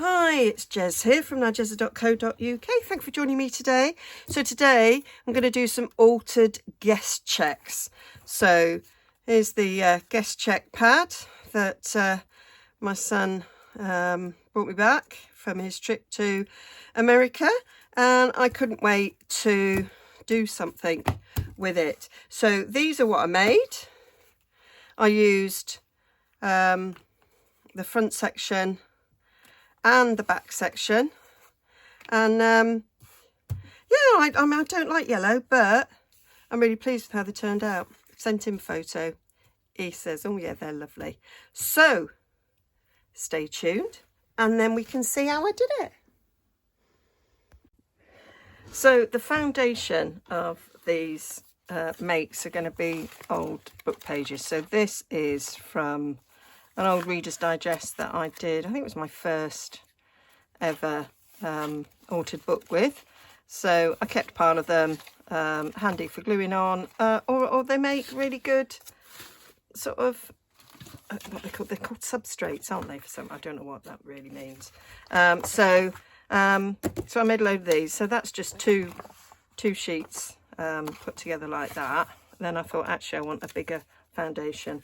Hi, it's Jez here from nigezza.co.uk. Thank you for joining me today. So today I'm going to do some altered guest checks. So here's the guest check pad that my son brought me back from his trip to America, and I couldn't wait to do something with it. So these are what I made. I used the front section and the back section, and yeah, I mean, I don't like yellow, but I'm really pleased with how they turned out. Sent him a photo. He says, oh yeah, they're lovely. So stay tuned and then we can see how I did it. So the foundation of these makes are going to be old book pages. So this is from an old Reader's Digest that I did. I think it was my first ever altered book with. So I kept a pile of them, handy for gluing on, or they make really good sort of what they're called substrates, aren't they? For some, I don't know what that really means. So I made a load of these. So that's just two sheets put together like that. Then I thought, actually, I want a bigger foundation.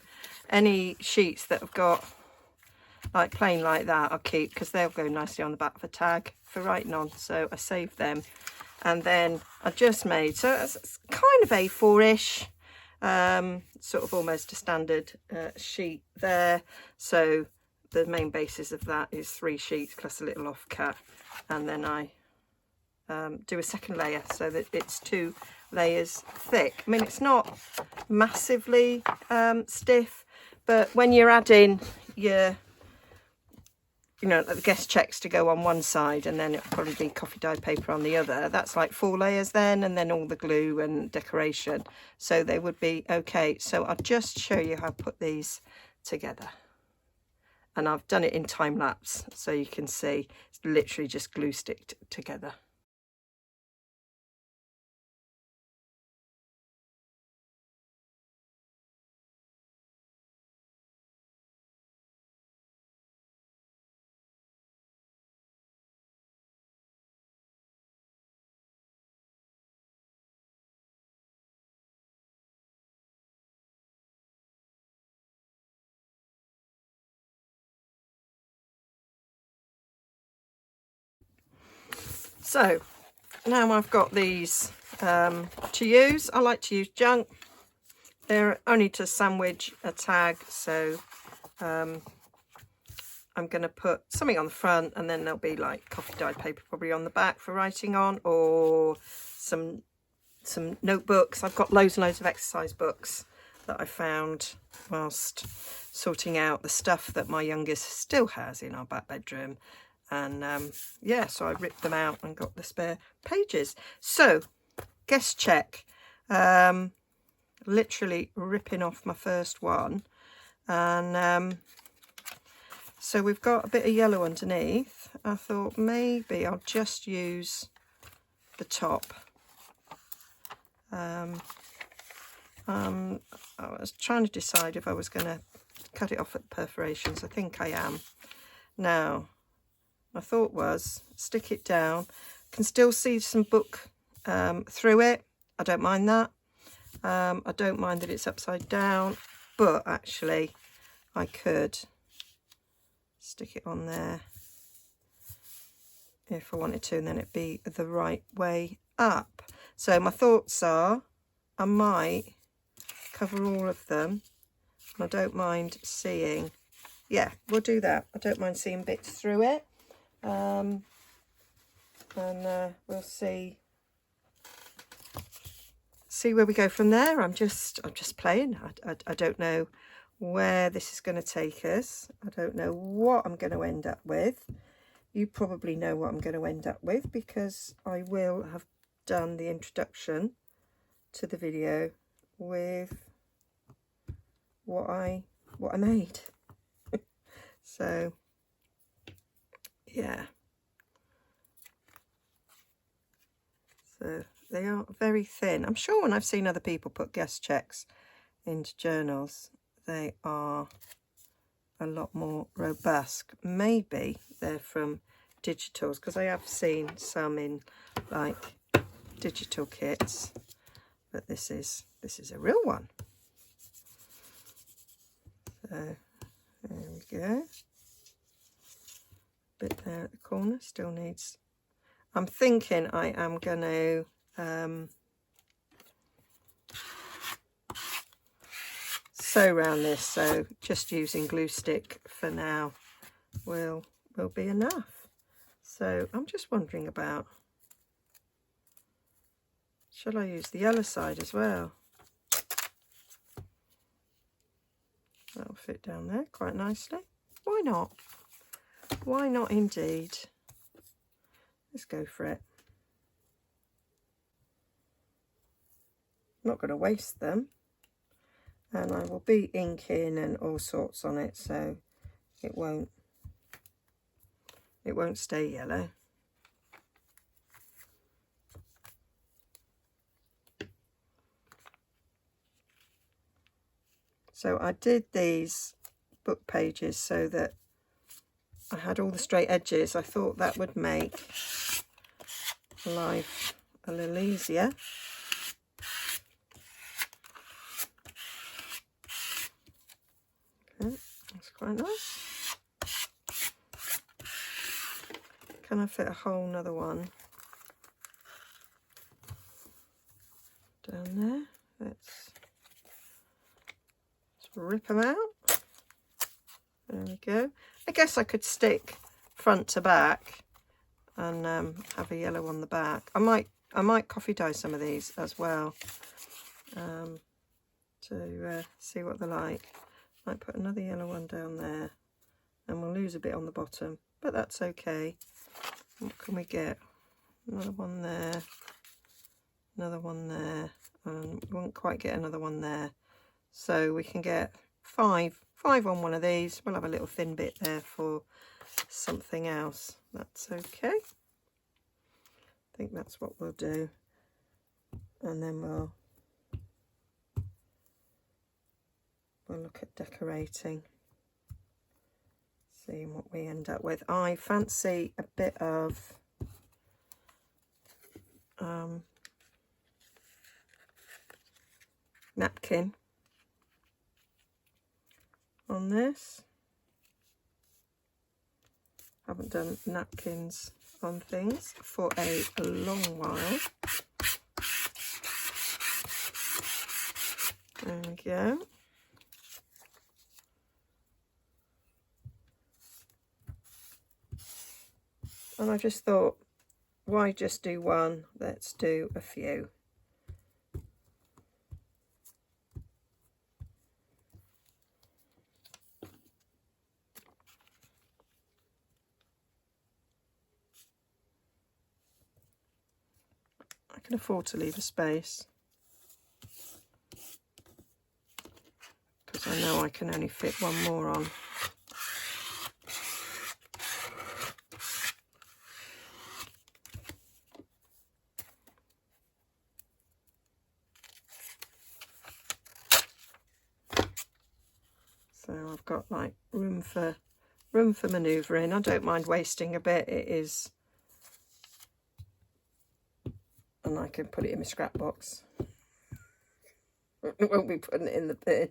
Any sheets that have got like plain like that I'll keep, because they'll go nicely on the back of a tag for writing on. So I saved them, and then I just made, so it's kind of A4-ish, sort of almost a standard sheet there. So the main basis of that is 3 sheets plus a little offcut, and then I do a second layer so that it's 2 layers thick. I mean, it's not massively stiff, but when you're adding your, you know, the guest checks to go on one side, and then it'll probably be coffee dyed paper on the other, that's like 4 layers then, and then all the glue and decoration, so they would be okay. So I'll just show you how I put these together, and I've done it in time lapse so you can see it's literally just glue sticked together. So now I've got these to use. I like to use junk. They're only to sandwich a tag, so I'm going to put something on the front, and then there'll be like coffee dyed paper probably on the back for writing on, or some notebooks. I've got loads and loads of exercise books that I found whilst sorting out the stuff that my youngest still has in our back bedroom. And yeah, so I ripped them out and got the spare pages. So guest check, literally ripping off my first one, and so we've got a bit of yellow underneath. I thought maybe I'll just use the top. I was trying to decide if I was going to cut it off at the perforations. I think I am. Now, my thought was stick it down. Can still see some book through it. I don't mind that. I don't mind that it's upside down, but actually I could stick it on there if I wanted to, and then it'd be the right way up. So my thoughts are I might cover all of them, and I don't mind seeing, yeah, we'll do that. I don't mind seeing bits through it. And we'll see where we go from there. I'm just playing. I don't know where this is going to take us. I don't know what I'm going to end up with. You probably know what I'm going to end up with, because I will have done the introduction to the video with what I made. So yeah, so they are very thin. I'm sure when I've seen other people put guest checks into journals, they are a lot more robust. Maybe they're from digitals, because I have seen some in like digital kits, but this is a real one. So there we go. Bit there at the corner still needs. I'm thinking I am going to sew around this, so just using glue stick for now will be enough. So I'm just wondering about, shall I use the other side as well? That'll fit down there quite nicely. Why not? Why not indeed? Let's go for it. I'm not going to waste them, and I will be inking and all sorts on it, so it won't stay yellow. So I did these book pages so that I had all the straight edges. I thought that would make life a little easier. Okay, that's quite nice. Can I fit a whole nother one down there? Let's rip them out. There we go. I guess I could stick front to back and have a yellow on the back. I might coffee dye some of these as well to see what they're like. Might put another yellow one down there, and we'll lose a bit on the bottom, but that's okay. What can we get? Another one there, another one there, and we won't quite get another one there. So we can get five on one of these. We'll have a little thin bit there for something else. That's okay. I think that's what we'll do. And then we'll look at decorating, seeing what we end up with. I fancy a bit of napkin on this. Haven't done napkins on things for a long while. There we go. And I just thought, why just do one? Let's do a few. I can afford to leave a space, because I know I can only fit one more on. So I've got like room for manoeuvring. I don't mind wasting a bit. It is, and I can put it in my scrap box. I won't be putting it in the bin.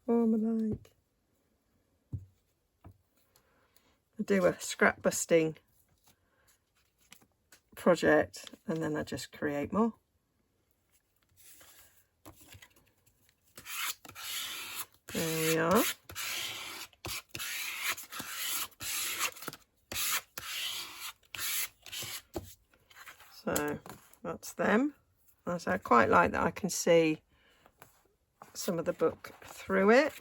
Oh my like. I do a scrap busting project and then I just create more. There we are. So that's them. So I quite like that I can see some of the book through it.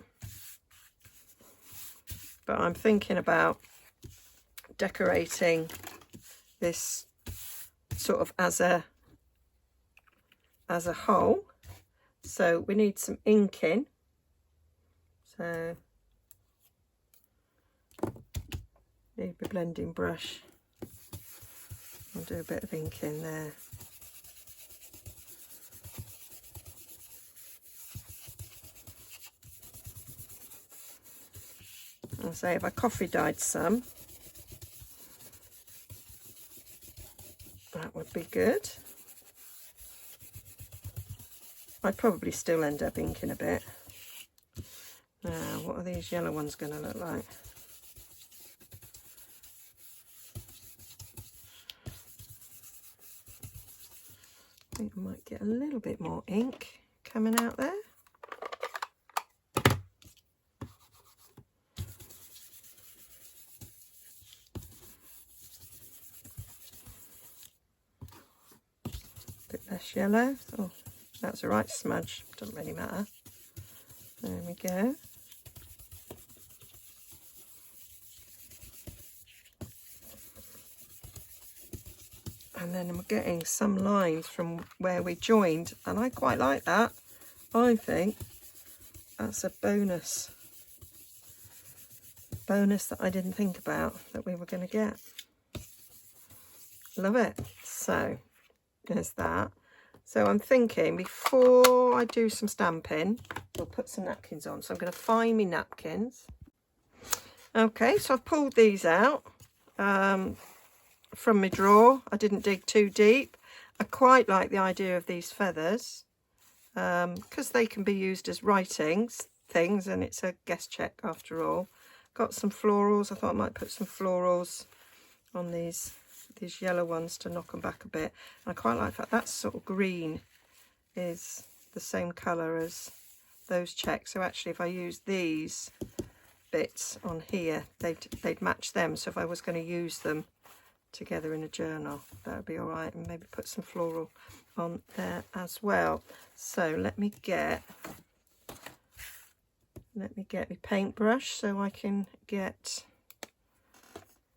But I'm thinking about decorating this sort of as a whole. So we need some inking. So need my blending brush. I'll do a bit of ink in there. I'll say if I coffee dyed some, that would be good. I'd probably still end up inking a bit. Now, what are these yellow ones going to look like? I think I might get a little bit more ink coming out there. Bit less yellow. Oh, that's a right smudge. Doesn't really matter. There we go. And then I'm getting some lines from where we joined, and I quite like that. I think that's a bonus that I didn't think about that we were going to get. Love it. So there's that. So I'm thinking before I do some stamping, we'll put some napkins on. So I'm going to find me napkins. Okay, so I've pulled these out from my drawer. I didn't dig too deep. I quite like the idea of these feathers because they can be used as writing things, and it's a guest check after all. Got some florals. I thought I might put some florals on these yellow ones to knock them back a bit. And I quite like that sort of green is the same colour as those checks. So actually if I use these bits on here, they'd match them. So if I was going to use them together in a journal, that would be all right. And maybe put some floral on there as well. So let me get my paintbrush so I can get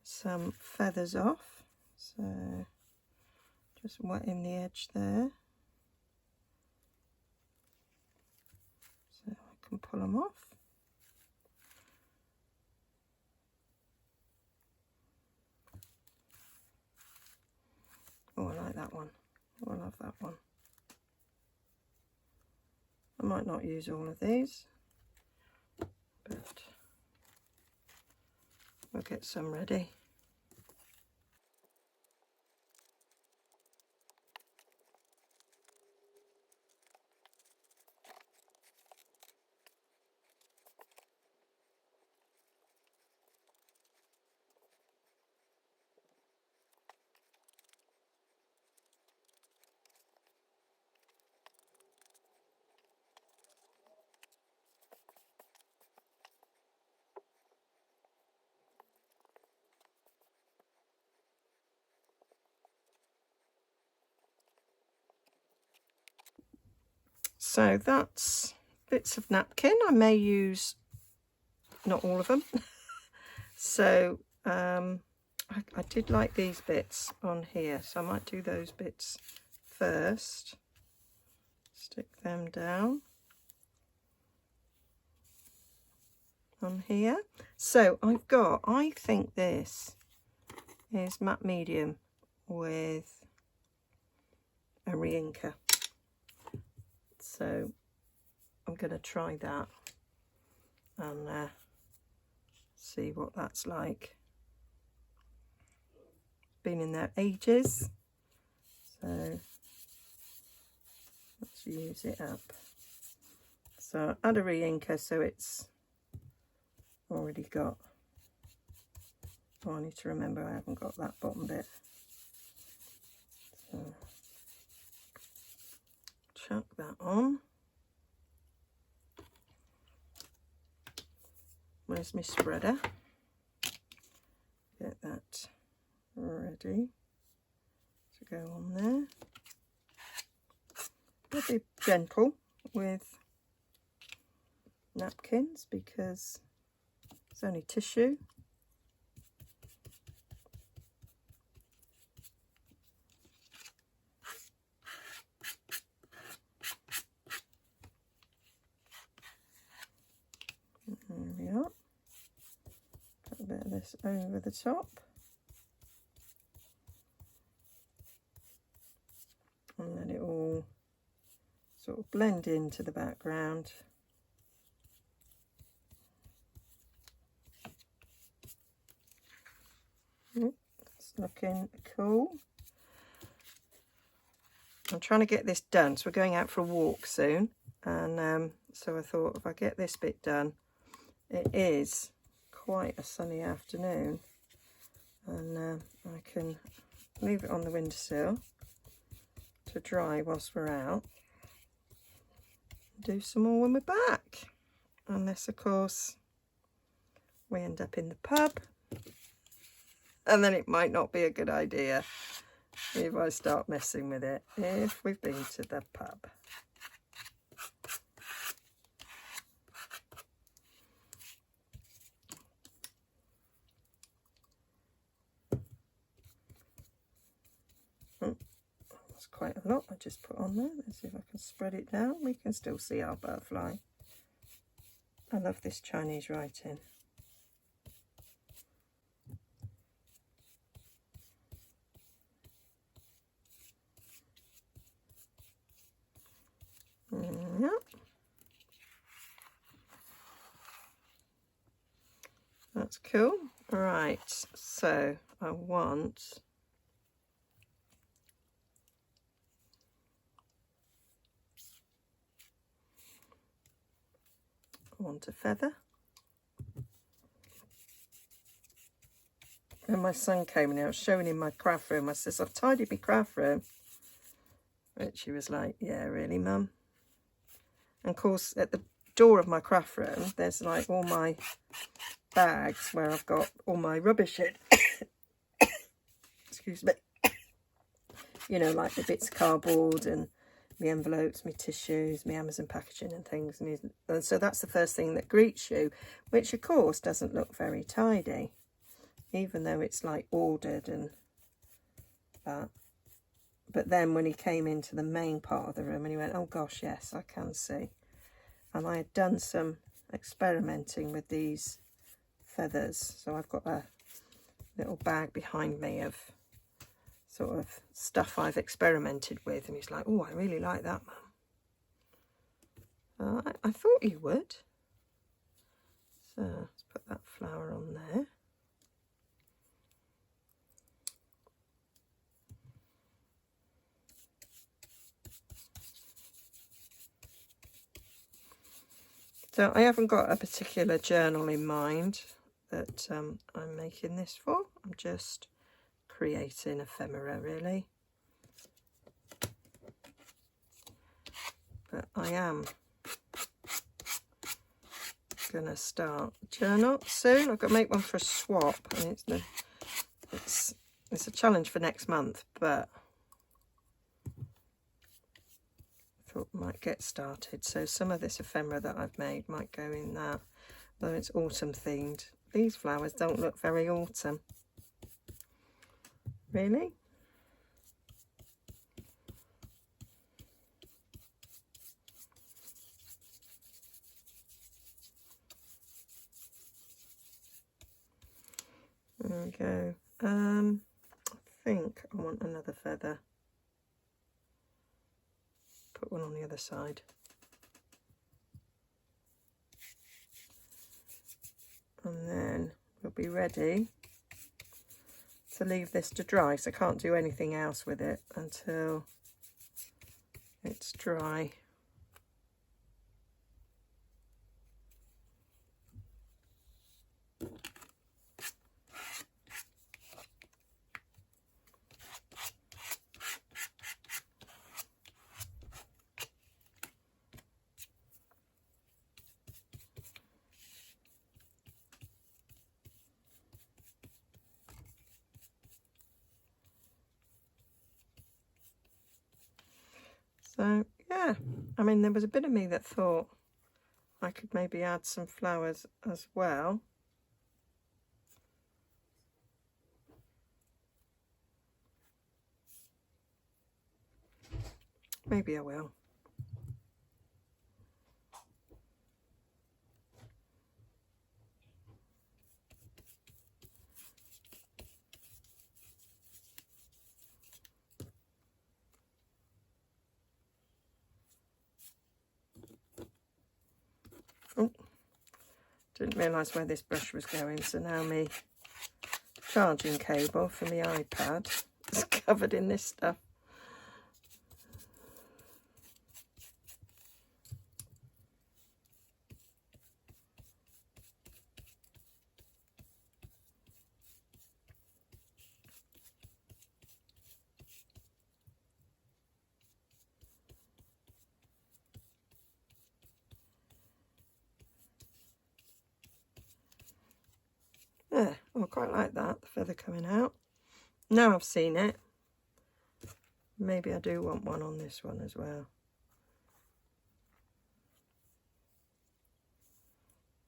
some feathers off. So just wetting the edge there so I can pull them off. Oh, I like that one. Oh, I love that one. I might not use all of these, but we'll get some ready. So that's bits of napkin. I may use not all of them. So I did like these bits on here, so I might do those bits first. Stick them down on here. So I think this is matte medium with a re-inker. So I'm going to try that and see what that's like. Been in there ages, so let's use it up. So add a re-inker so it's already got, oh, I need to remember I haven't got that bottom bit. So chuck that on. Where's my spreader? Get that ready to go on there. I'll be gentle with napkins because it's only tissue. There we are. Put a bit of this over the top. And let it all sort of blend into the background. It's looking cool. I'm trying to get this done, so we're going out for a walk soon, and so I thought if I get this bit done, it is quite a sunny afternoon, and I can leave it on the windowsill to dry whilst we're out. Do some more when we're back, unless of course we end up in the pub, and then it might not be a good idea if I start messing with it if we've been to the pub. That's quite a lot I just put on there. Let's see if I can spread it down. We can still see our butterfly. I love this Chinese writing. Yep. That's cool. Right, so I want a feather. When my son came in, I was showing him my craft room. I says, I've tidied my craft room. Richie was like, yeah, really, Mum? And of course, at the door of my craft room, there's like all my bags where I've got all my rubbish in. Excuse me. You know, like the bits of cardboard and my envelopes, my tissues, my Amazon packaging and things. And so that's the first thing that greets you, which of course doesn't look very tidy, even though it's like ordered and that. But then when he came into the main part of the room and he went, oh gosh, yes, I can see. And I had done some experimenting with these feathers. So I've got a little bag behind me of sort of stuff I've experimented with. And he's like, oh, I really like that, Mum. I thought you would. So let's put that flower on there. So I haven't got a particular journal in mind that I'm making this for. I'm just creating ephemera, really. But I am going to start a journal soon. I've got to make one for a swap, and it's a challenge for next month, but thought might get started. So some of this ephemera that I've made might go in that, though it's autumn themed. These flowers don't look very autumn. Really? There we go. I think I want another feather. Put one on the other side. And then we'll be ready to leave this to dry. So I can't do anything else with it until it's dry. So yeah, I mean, there was a bit of me that thought I could maybe add some flowers as well. Maybe I will. Oh, didn't realise where this brush was going, so now my charging cable for my iPad. It's covered in this stuff. Yeah, I quite like that, the feather coming out. Now I've seen it, maybe I do want one on this one as well.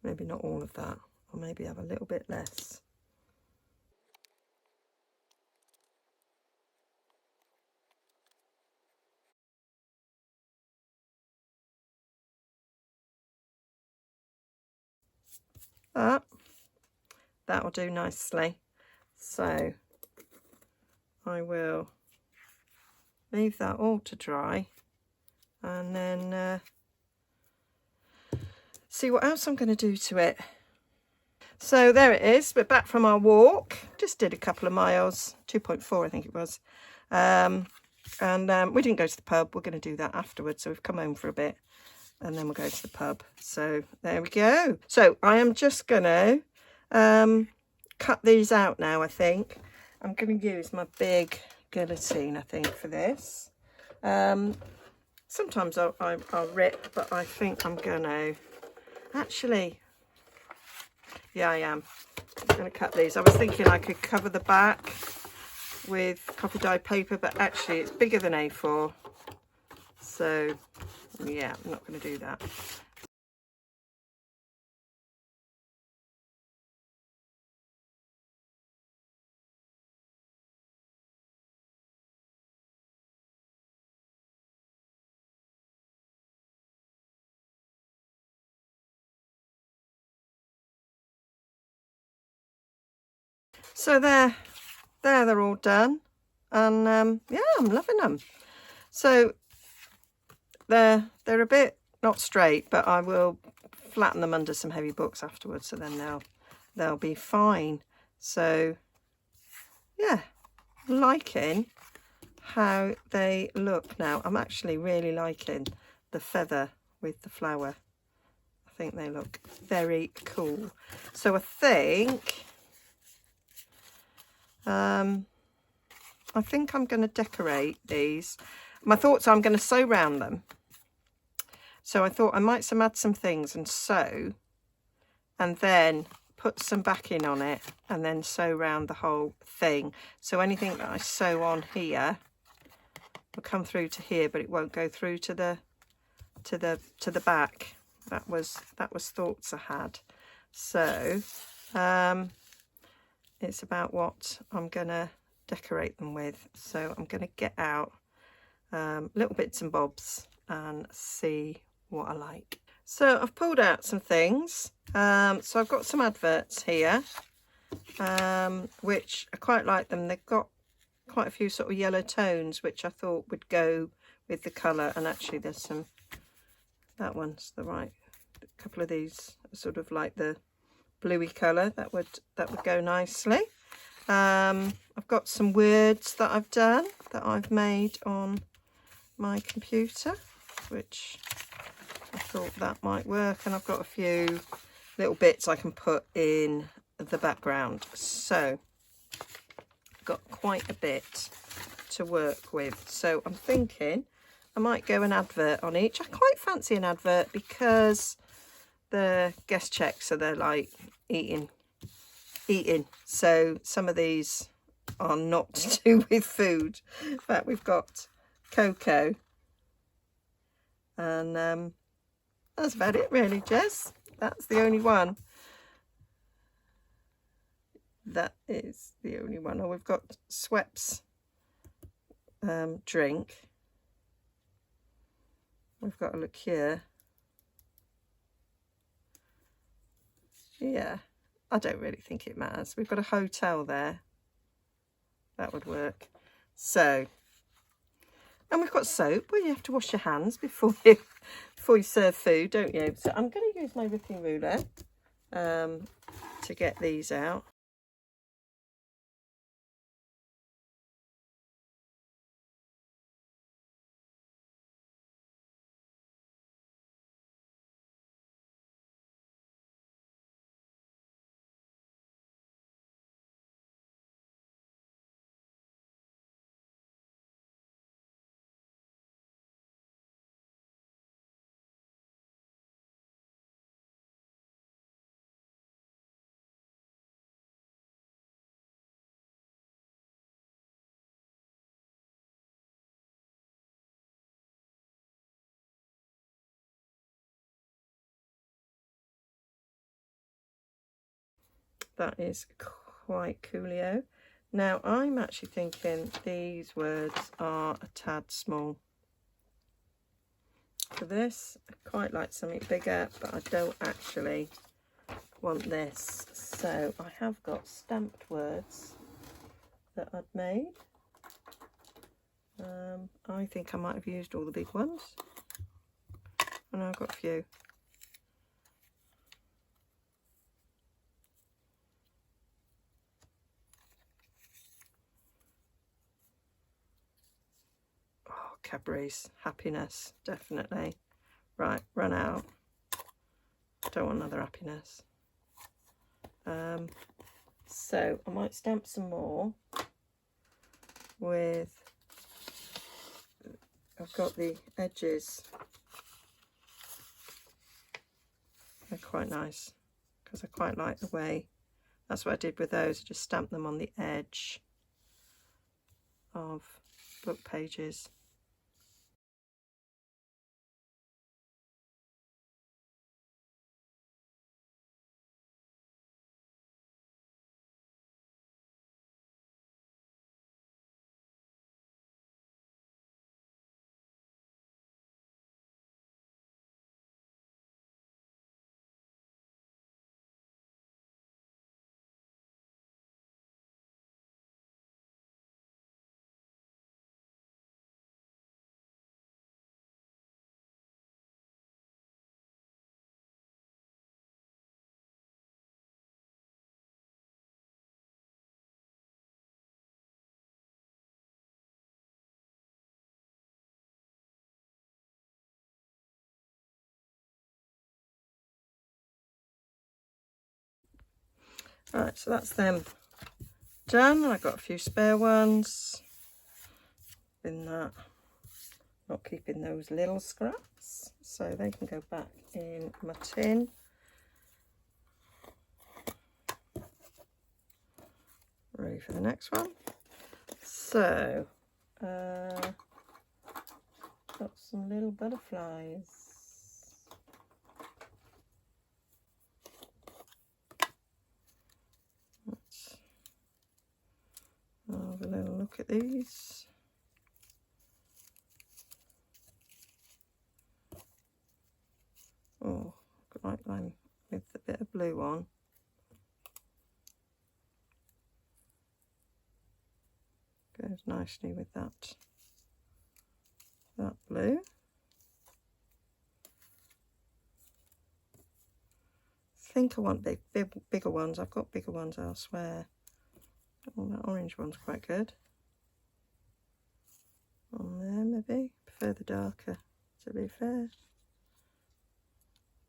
Maybe not all of that, or maybe have a little bit less. That'll do nicely. So I will leave that all to dry and then see what else I'm going to do to it. So there it is. We're back from our walk. Just did a couple of miles, 2.4 I think it was. We didn't go to the pub. We're going to do that afterwards. So we've come home for a bit and then we'll go to the pub. So there we go. So I am just going to cut these out now, I think. I'm going to use my big guillotine, I think, for this. Sometimes I'll rip, but I think I'm going to... Actually, yeah, I am. I'm going to cut these. I was thinking I could cover the back with coffee dyed paper, but actually it's bigger than A4. So, yeah, I'm not going to do that. So they're all done, and yeah, I'm loving them. So they're a bit not straight, but I will flatten them under some heavy books afterwards, so then they'll be fine. So yeah, liking how they look now. I'm actually really liking the feather with the flower. I think they look very cool. So I think I'm going to decorate these. My thoughts are I'm going to sew round them. So I thought I might add some things and sew, and then put some backing on it, and then sew round the whole thing. So anything that I sew on here will come through to here, but it won't go through to the back. That was thoughts I had. So it's about what I'm gonna decorate them with. So I'm gonna get out little bits and bobs and see what I like. So I've pulled out some things. So I've got some adverts here, which I quite like them. They've got quite a few sort of yellow tones, which I thought would go with the colour. And actually there's some, that one's the right, a couple of these are sort of like the bluey colour, that would go nicely. I've got some words that I've done, that I've made on my computer, which I thought that might work, and I've got a few little bits I can put in the background. So I've got quite a bit to work with. So I'm thinking I might go an advert on each. I quite fancy an advert because the guest checks, so they're like eating. So some of these are not to do with food. In fact, we've got cocoa, and that's about it really, Jess. That's the only one. That is the only one. Oh, we've got Schweppes drink. We've got a liqueur. Yeah, I don't really think it matters. We've got a hotel there. That would work. So, and we've got soap. Well, you have to wash your hands before you serve food, don't you? So I'm going to use my ripping ruler to get these out. That is quite coolio. Now I'm actually thinking these words are a tad small for this. I quite like something bigger, but I don't actually want this. So I have got stamped words that I'd made. I think I might have used all the big ones. And I've got a few. Oh, Cadbury's, happiness, definitely. Right, run out. Don't want another happiness. So I might stamp some more with, I've got the edges. They're quite nice because I quite like the way, that's what I did with those. I just stamped them on the edge of book pages. Right, so that's them done. I've got a few spare ones in that, not keeping those little scraps, so they can go back in my tin. Ready for the next one. So got some little butterflies. Let's have a little look at these. Oh, I like them with a bit of blue on. Goes nicely with that blue. I think I want bigger ones. I've got bigger ones elsewhere. Oh, that orange one's quite good. On there, maybe. Prefer the darker, to be fair.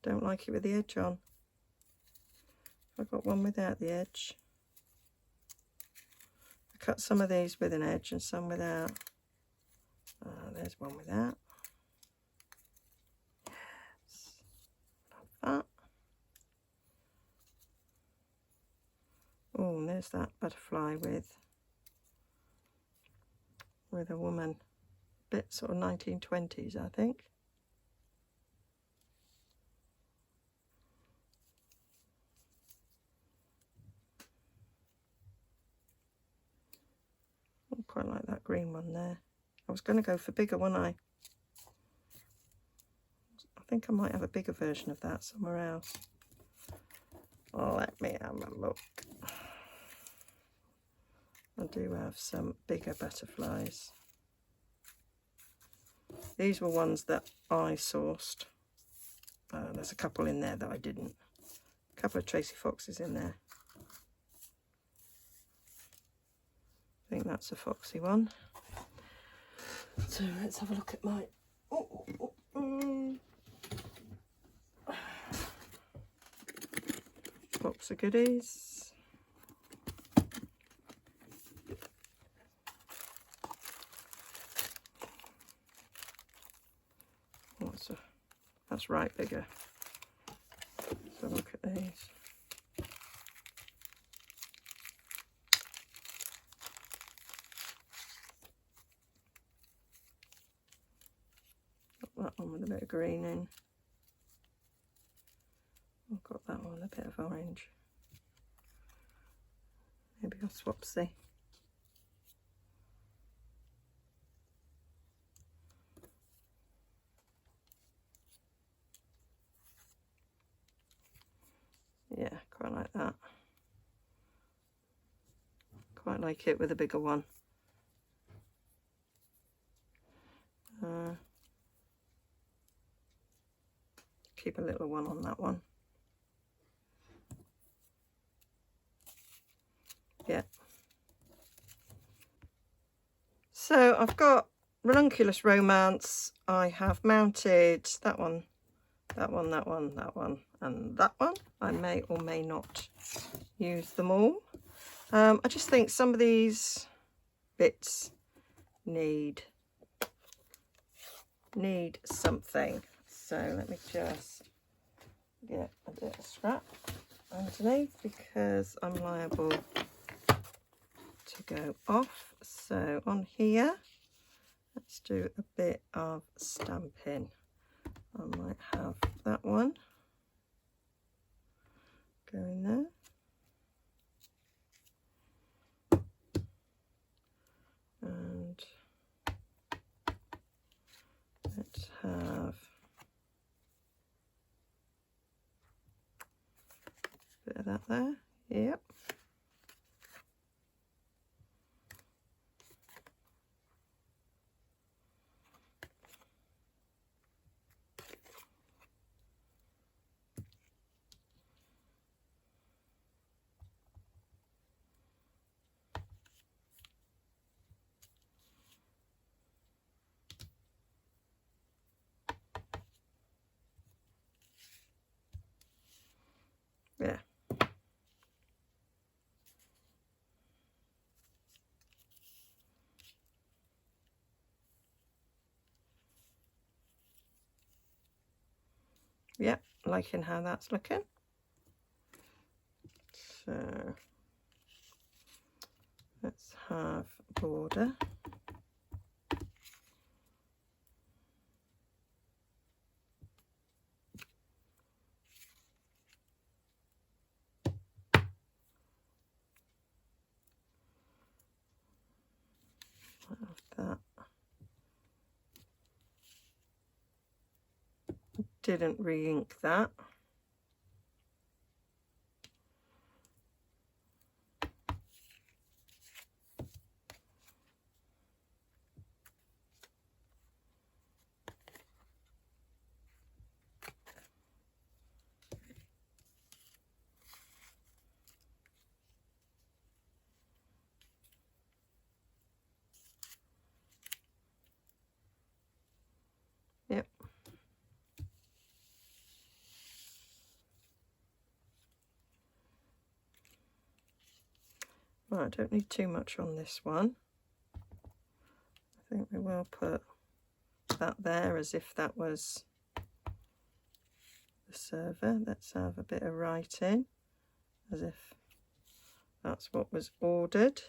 Don't like it with the edge on. I've got one without the edge. I cut some of these with an edge and some without. There's one without. Yes. Like that. Oh, and there's that butterfly with a woman. Bit sort of 1920s, I think. I quite like that green one there. I was going to go for bigger, wasn't I? I think I might have a bigger version of that somewhere else. Oh, let me have a look. I do have some bigger butterflies. These were ones that I sourced. There's a couple in there that I didn't. A couple of Tracy Foxes in there. I think that's a foxy one. So let's have a look at my box of goodies. That's right bigger. So look at these. Got that one with a bit of green in. I've got that one with a bit of orange. Maybe I'll swapsy. Yeah, quite like that. Quite like it with a bigger one. Keep a little one on that one. Yeah. So I've got Ranunculus Romance. I have mounted that one, that one, that one, that one, and that one. I may or may not use them all. I just think some of these bits need something. So let me just get a bit of scrap underneath because I'm liable to go off. So on here, let's do a bit of stamping. I might have that one going there. And let's have a bit of that there. Yep. Yeah. Yep, liking how that's looking. So let's have border. That didn't re-ink that. Yep. Right, I don't need too much on this one. I think we will put that there as if that was the server. Let's have a bit of writing as if that's what was ordered.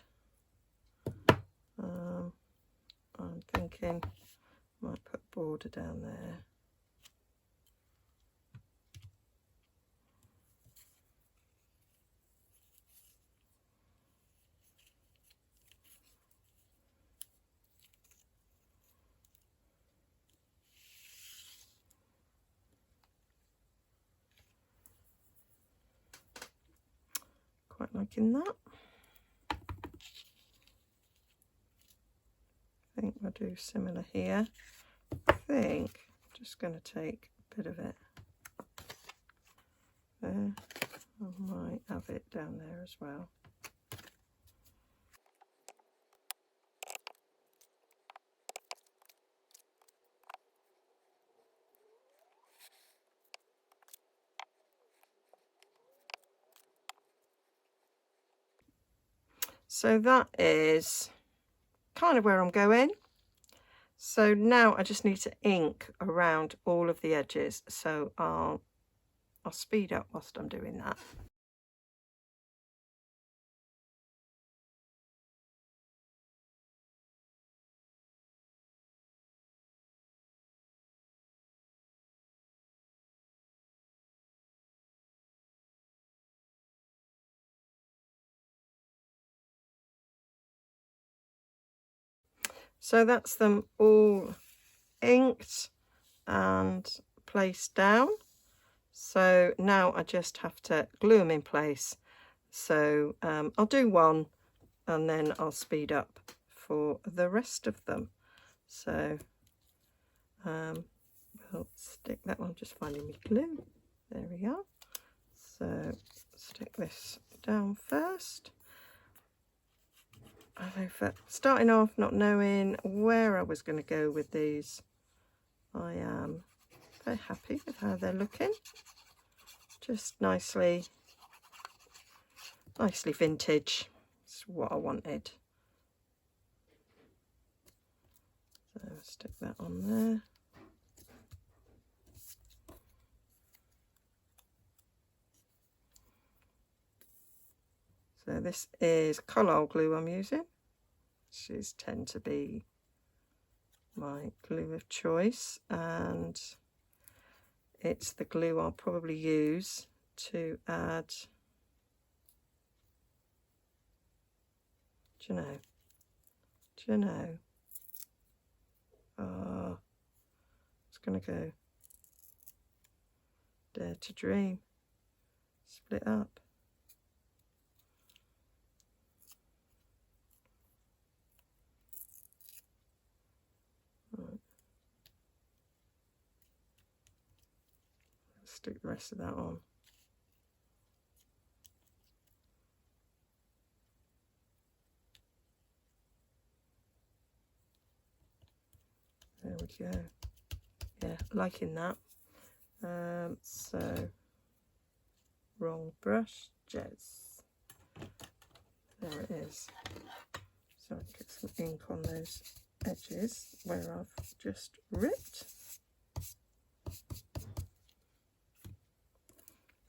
I'm thinking I might put border down there. Quite liking that. I think we'll do similar here. I think I'm just going to take a bit of it there. I might have it down there as well. So that is kind of where I'm going. So now I just need to ink around all of the edges. So I'll speed up whilst I'm doing that. So that's them all inked and placed down. So now I just have to glue them in place. So I'll do one and then I'll speed up for the rest of them. So we'll stick that one, just finding my glue. There we are. So stick this down first. For starting off not knowing where I was going to go with these, I am very happy with how they're looking. Just nicely vintage. It's what I wanted. So stick that on there. So this is Collall glue I'm using. These tend to be my glue of choice, and it's the glue I'll probably use to add, do you know, it's going to go Dare to Dream, split up. Right. Stick the rest of that on. There we go. Yeah, liking that. So wrong brush, Jez. There it is. So I get some ink on those edges where I've just ripped.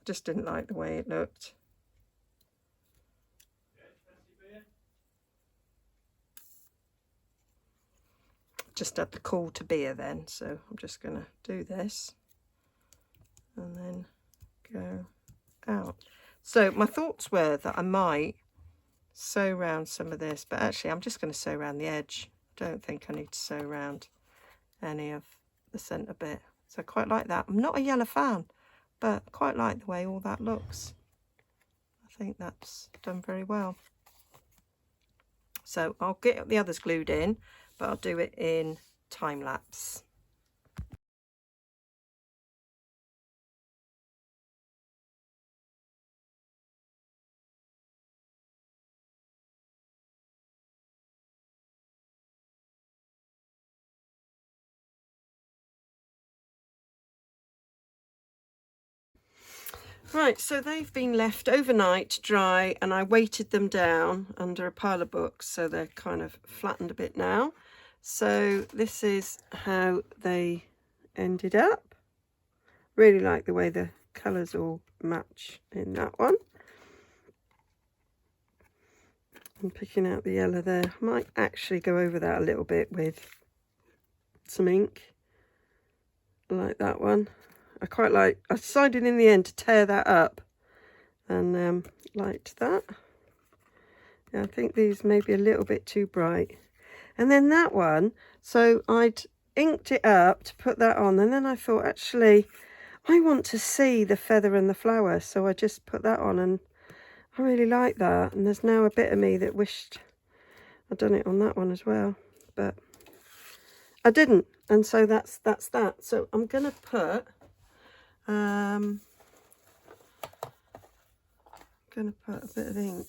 Just didn't like the way it looked. Just had the call to beer then, so I'm just going to do this and then go out. So my thoughts were that I might sew around some of this, but actually I'm just going to sew around the edge. I don't think I need to sew around any of the centre bit. So I quite like that. I'm not a yellow fan, but I quite like the way all that looks. I think that's done very well. So I'll get the others glued in, but I'll do it in time lapse. Right, so they've been left overnight to dry, and I weighted them down under a pile of books, so they're kind of flattened a bit now. So this is how they ended up. Really like the way the colours all match in that one. I'm picking out the yellow there. I might actually go over that a little bit with some ink, like that one. I decided in the end to tear that up, and liked that. Yeah, I think these may be a little bit too bright. And then that one, so I'd inked it up to put that on, and then I thought, actually, I want to see the feather and the flower, so I just put that on, and I really like that. And there's now a bit of me that wished I'd done it on that one as well, but I didn't, and so that's that. So I'm gonna put a bit of ink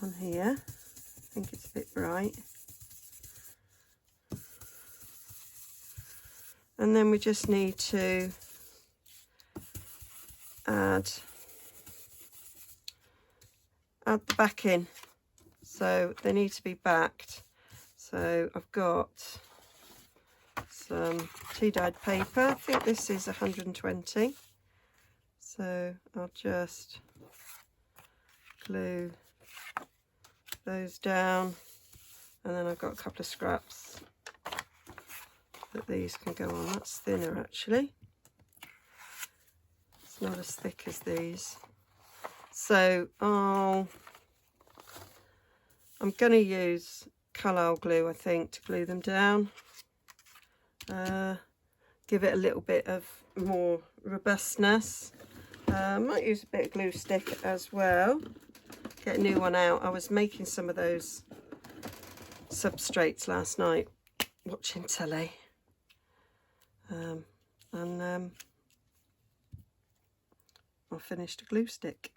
on here. I think it's a bit bright. And then we just need to add the backing. So they need to be backed. So I've got some tea-dyed paper. I think this is 120. So I'll just glue those down, and then I've got a couple of scraps that these can go on. That's thinner actually. It's not as thick as these. So I'm going to use Carlisle glue, I think, to glue them down. Give it a little bit of more robustness. I might use a bit of glue stick as well. Get a new one out. I was making some of those substrates last night watching telly. I finished a glue stick.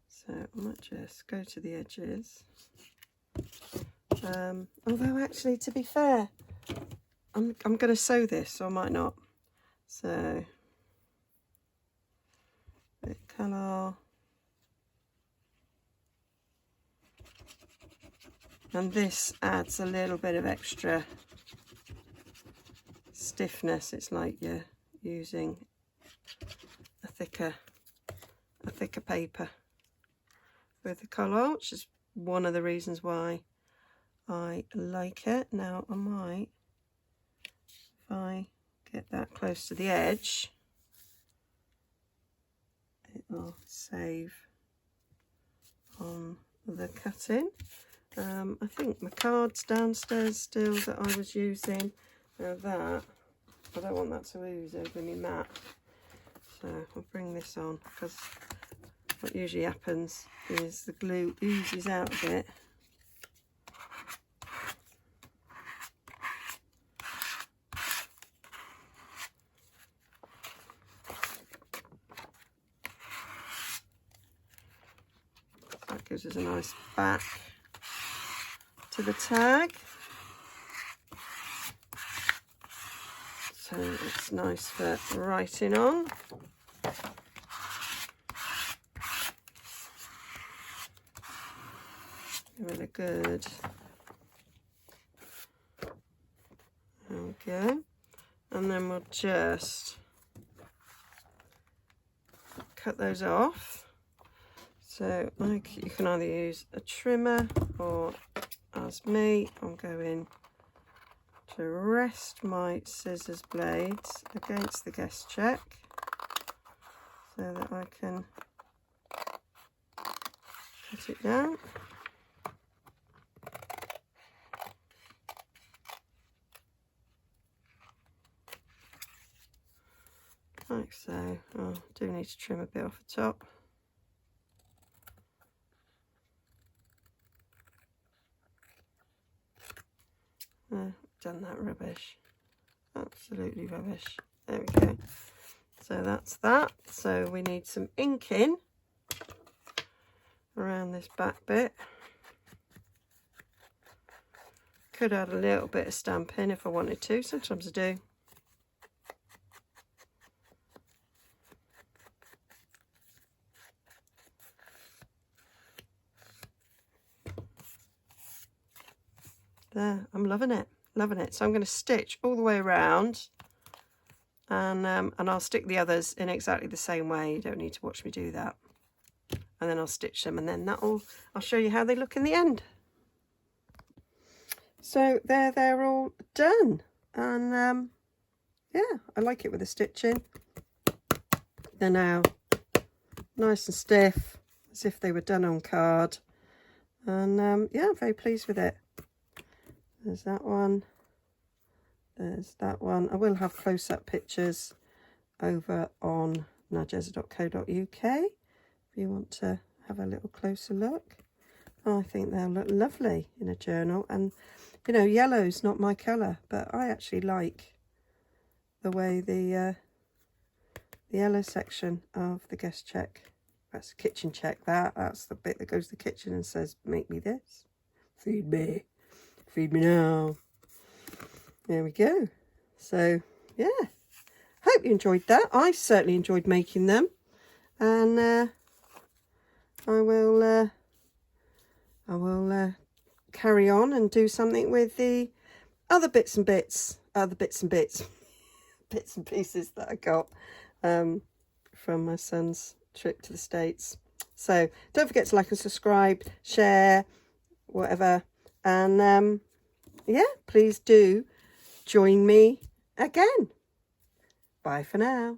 So I might just go to the edges. Although actually, to be fair, I'm going to sew this, so I might not. So, bit colour. And this adds a little bit of extra stiffness. It's like you're using a thicker paper with the colour, which is one of the reasons why I like it. Now I might, if I get that close to the edge, it will save on the cutting. I think my card's downstairs still that I was using. Now that, I don't want that to ooze over my mat. So I'll bring this on, because what usually happens is the glue oozes out a bit. That gives us a nice back to the tag. So it's nice for writing on. Really good. There we go. And then we'll just cut those off. So you can either use a trimmer, or as me, I'm going to rest my scissors blades against the guest check so that I can cut it down. Like so. Oh, I do need to trim a bit off the top. Done that rubbish. Absolutely rubbish. There we go. So that's that. So we need some inking around this back bit. Could add a little bit of stamping if I wanted to. Sometimes I do. There, I'm loving it, loving it. So I'm going to stitch all the way around, and I'll stick the others in exactly the same way. You don't need to watch me do that. And then I'll stitch them, and then I'll show you how they look in the end. So they're all done, and yeah, I like it with the stitching. They're now nice and stiff, as if they were done on card, and yeah, I'm very pleased with it. There's that one. There's that one. I will have close-up pictures over on nigezza.co.uk if you want to have a little closer look. I think they'll look lovely in a journal. And, you know, yellow's not my colour, but I actually like the way the yellow section of the guest check, that's the kitchen check, that's the bit that goes to the kitchen and says, make me this, feed me. Feed me now. There we go. So yeah, hope you enjoyed that. I certainly enjoyed making them, and I will carry on and do something with the other bits and pieces that I got from my son's trip to the States. So don't forget to like and subscribe, share, whatever. And yeah, please do join me again. Bye for now.